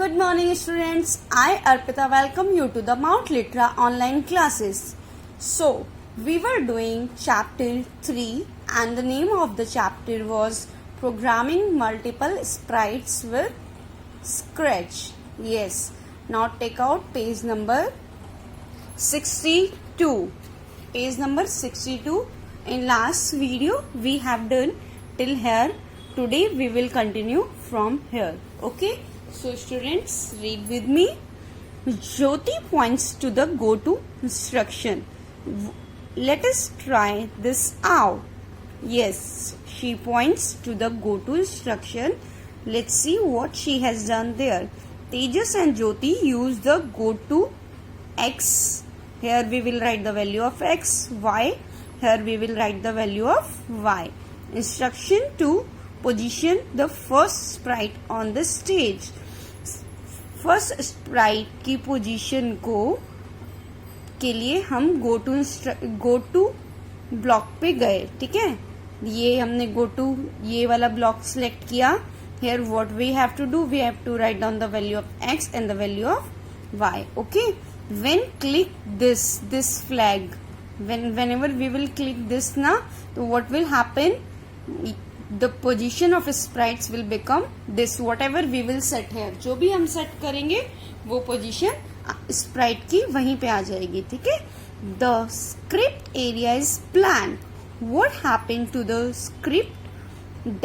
Good morning students, I Arpita welcome you to the Mount Litra online classes. So, we were doing chapter 3 and the name of the chapter was Programming Multiple Sprites with Scratch. Yes, now take out page number 62. Page number 62. In last video we have done till here. Today we will continue from here. Okay. So students, read with me. Jyoti points to the go to instruction. Let us try this out. Yes, she points to the go to instruction. Let's see what she has done there. Tejas and Jyoti use the go to x. Here we will write the value of x, y. Here we will write the value of y. Instruction to position the first sprite on the stage. First Sprite की position को के लिए हम go to block पे गए. ठीक है, ये हमने गो टू ये वाला ब्लॉक सिलेक्ट किया. Here what we have to do, we have to write down the value of x and the value of y. Okay, when click this flag, whenever we will click this ना, तो what will happen, the position of sprites will become this. Whatever we will set here, जो भी हम set करेंगे वो position Sprite की वहीं पे आ जाएगी. ठीक है. The script area is blank. What happened to the script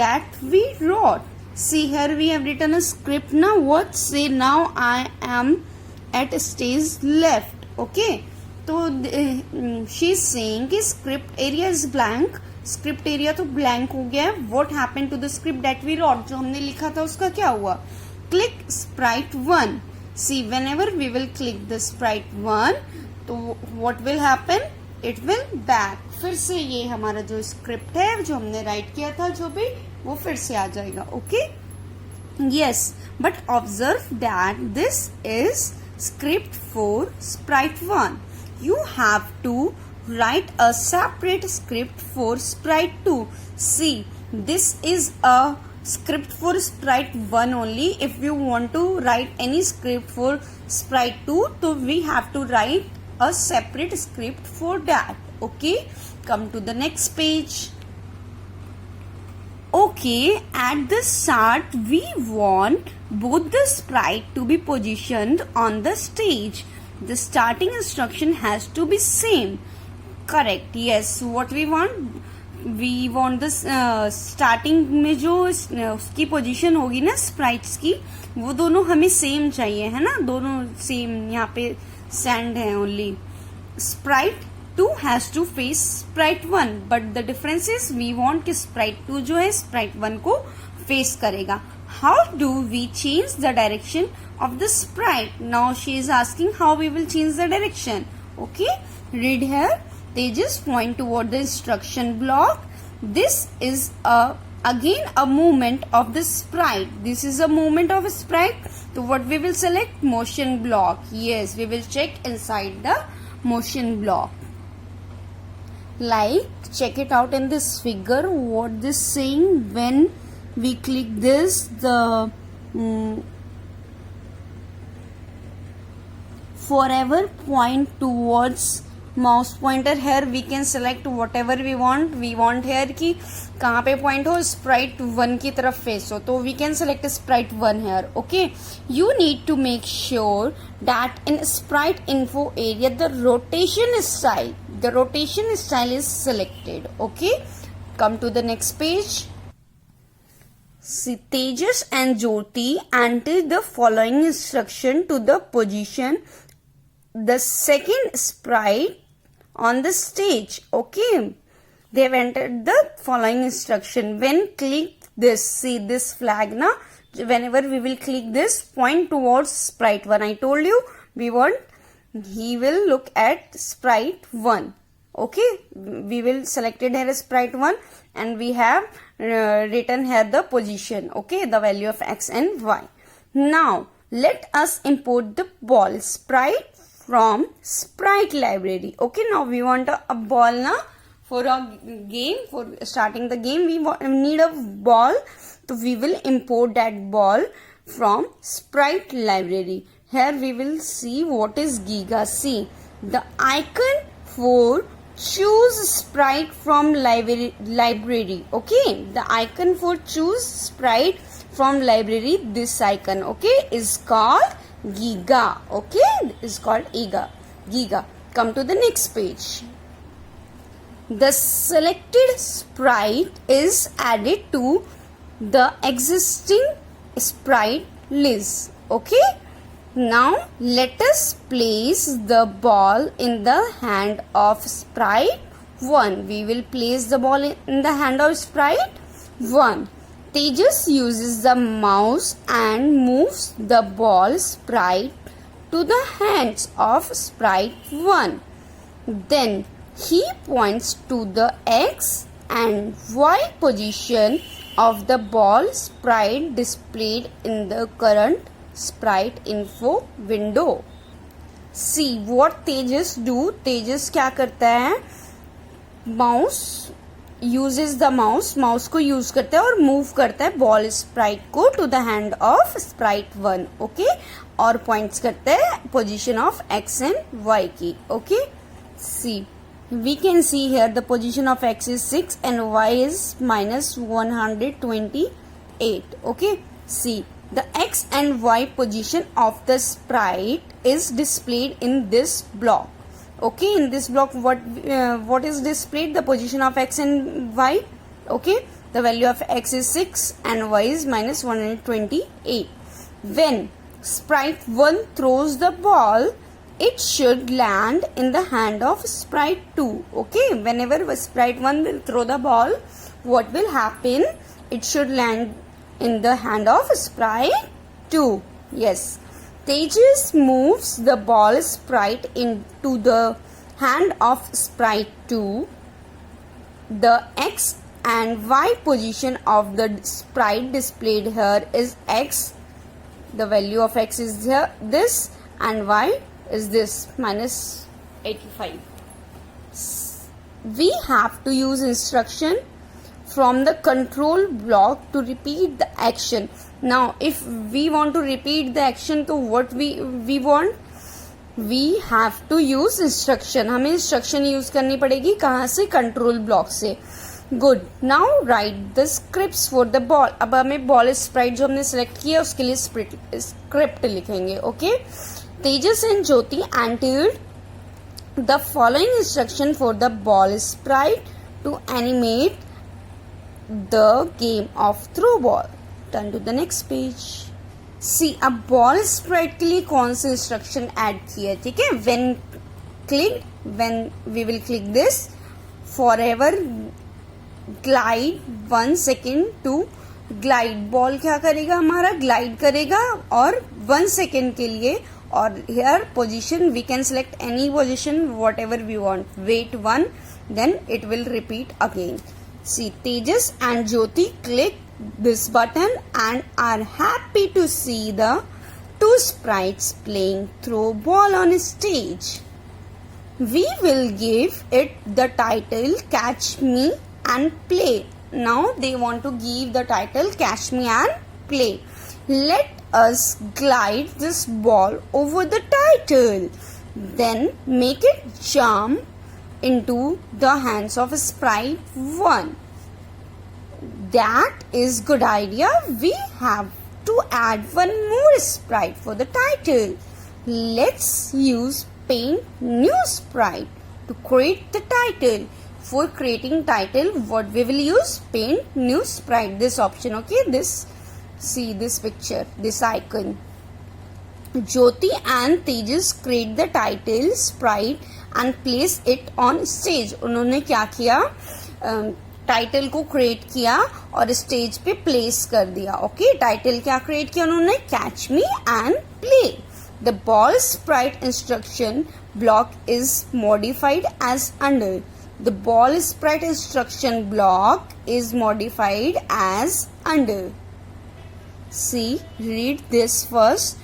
that we wrote? See here we have written a script. Now what say, now I am at stage left. Okay, तो she is saying कि script area is blank. Script area तो blank हो गया है. What happen to the script that we wrote, जो हमने लिखा था उसका क्या हुआ. Click sprite 1. See whenever we will click the sprite 1, तो what will happen, it will back. फिर से ये हमारा जो स्क्रिप्ट है जो हमने राइट किया था जो भी, वो फिर से आ जाएगा. Okay, yes, but observe that this is script for sprite 1. You have to write a separate script for sprite 2. See, this is a script for sprite 1 only. If you want to write any script for sprite 2, so we have to write a separate script for that. Okay, come to the next page. Okay, at the start we want both the sprite to be positioned on the stage. The starting instruction has to be same. Correct, yes. What we want this starting में जो उसकी position होगी ना sprites की, वो दोनों हमें same चाहिए, है ना, दोनों सेम. यहाँ पे सैंड है only. Sprite 2 has to face sprite 1, but the difference is we want कि स्प्राइट 2 जो है स्प्राइट 1 को फेस करेगा. How do we change the direction of the sprite. Now she is asking how we will change the direction. Okay, read here. They just point toward the instruction block. This is again a movement of the sprite. This is a movement of a sprite. So what we will select, motion block. Yes, we will check inside the motion block. Like, check it out in this figure. What this saying, when we click this, the forever point towards mouse pointer. Here we can select whatever we want here की कहाँ पे point हो, Sprite 1 की तरफ face हो, तो we can select sprite 1 here. Okay, you need to make sure that in sprite info area the rotation style is selected. Okay, come to the next page. Tejas and Jyoti enter the following instruction to the position the second sprite on the stage. Okay, they have entered the following instruction. When click this, see this flag na, whenever we will click this, point towards sprite 1. I told you we want he will look at sprite 1. Okay, we will selected here sprite 1 and we have written here the position. Okay, the value of x and y. Now let us import the ball sprite from sprite library. Okay, now we want a ball na, for a game, for starting the game we need a ball. So we will import that ball from Sprite library. Here we will see what is Giga. See the icon for choose Sprite from library. Okay, the icon for choose Sprite from library, this icon, okay, is called Giga. Okay, is called Giga. Come to the next page. The selected sprite is added to the existing sprite list. Okay, now let us place the ball in the hand of sprite 1. We will place the ball in the hand of sprite 1. Tejas uses the mouse and moves the ball sprite to the hands of sprite 1. Then he points to the X and Y position of the ball sprite displayed in the current sprite info window. See what Tejas do. Tejas क्या करता है? Mouse uses the mouse को use करता है और move करता है ball sprite को to the hand of sprite 1. Okay, और पॉइंट्स करता है position of x and y की. ओके, see we can see here the position of x is 6 and y is minus 128. Okay, see the x and y position of the sprite is displayed in this block. Okay, in this block what is displayed? The position of x and y. Okay, the value of x is 6 and y is minus 128. When sprite 1 throws the ball, it should land in the hand of sprite 2. Okay, whenever sprite 1 will throw the ball, what will happen? It should land in the hand of sprite 2. Yes, Tejas moves the ball sprite into the hand of sprite 2. The x and y position of the sprite displayed here is x. The value of x is here, this, and y is this, minus 85. We have to use instruction from the control block to repeat the action. Now if we want to repeat the action, so what we want? We have to use instruction. हमें instruction use करनी पड़ेगी. कहाँ से? control block से. Good. Now write the scripts for the ball. अब हमें ball sprite जो हमने select किया उसके लिए script लिखेंगे. Okay. Tejas and Jyoti entered the following instruction for the ball sprite to animate the game of throw ball. Turn to the next page. See, अब ball sprite के लिए कौन सी instruction add की है? ठीक है, when we will click this, forever glide 1 second to glide. ball क्या करेगा? हमारा glide करेगा और 1 second के लिए. और here position we can select any position whatever we want. Wait 1, then it will repeat again. See, Tejas and Jyoti click this button and are happy to see the two sprites playing throw ball on stage. We will give it the title Catch Me and Play. Now they want to give the title Catch Me and Play. Let us glide this ball over the title. Then make it jump into the hands of sprite 1. That is good idea. We have to add one more sprite for the title. Let's use paint new sprite to create the title. For creating title, what we will use? Paint new sprite. This option. Okay, this. See this picture, this icon. Jyoti and Tejas create the title sprite and place it on stage. उन्होंने क्या किया? Title को create किया और stage पे place कर दिया. Okay, title क्या क्रिएट किया उन्होंने? Catch me and play. The ball sprite instruction block is modified as under. The ball sprite instruction block is modified as under. See, read this first.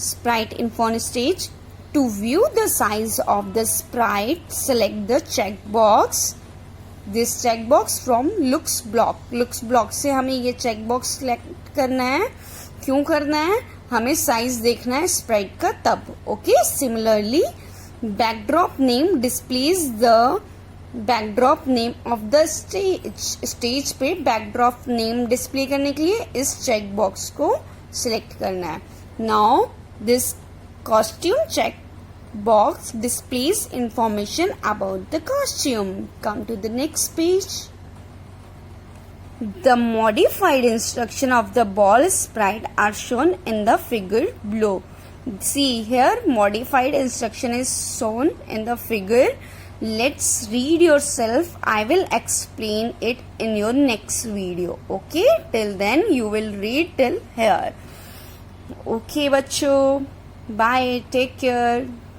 Sprite info on stage. To view the size of the sprite, select the checkbox. This checkbox from looks block. Looks block से हमें ये checkbox select करना है. क्यों करना है? हमें size देखना है स्प्राइट का तब. Okay, similarly backdrop name displays the backdrop name of the stage. Stage पे backdrop name डिस्प्ले करने के लिए इस चेक बॉक्स को सिलेक्ट करना है. Now this costume check box displays information about the costume. Come to the next page. The modified instruction of the ball sprite are shown in the figure below. See here, modified instruction is shown in the figure. Let's read yourself. I will explain it in your next video. Okay, till then you will read till here. Okay बच्चों, bye, take care.